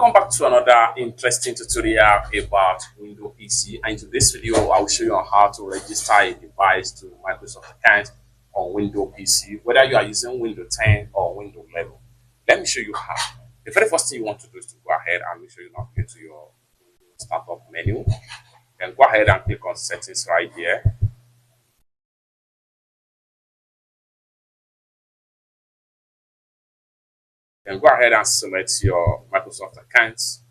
Welcome back to another interesting tutorial about Windows PC, and in today's video I will show you on how to register a device to Microsoft account on Windows PC, whether you are using Windows 10 or Windows 11. Let me show you how. The very first thing you want to do is to go ahead and make sure you navigate to your Windows startup menu. Then go ahead and click on settings right here. Then go ahead and select your Microsoft accounts.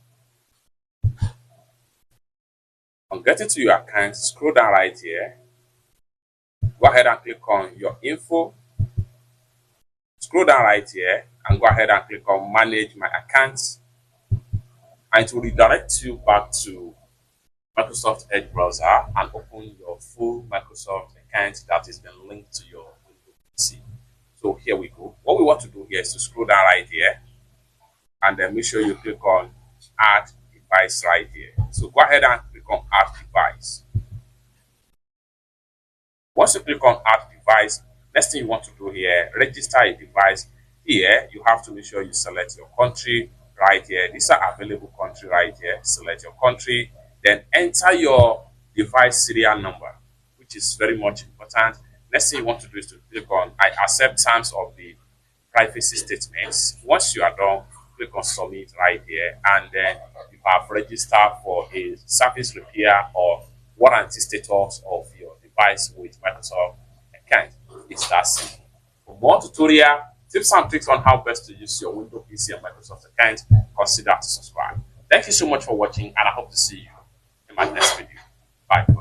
On getting to your account, scroll down right here. Go ahead and click on your info. Scroll down right here and go ahead and click on manage my accounts. And it will redirect you back to Microsoft Edge browser and open your full Microsoft account that is been linked to your Windows PC. So here we go. What we want to do here is to scroll down right here and then make sure you click on add device right here. So go ahead and click on add device. Once you click on add device, next thing you want to do here, register a device. Here you have to make sure you select your country right here. These are available country right here. Select your country, then enter your device serial number, which is very much important. Next thing you want to do is to click on I accept terms of the privacy statements. Once you are done, click on submit right here, and then you have registered for a service repair or warranty status of your device with Microsoft account. It's that simple. For more tutorial tips and tricks on how best to use your Windows PC and Microsoft account, consider to subscribe. Thank you so much for watching, and I hope to see you in my next video. Bye for now.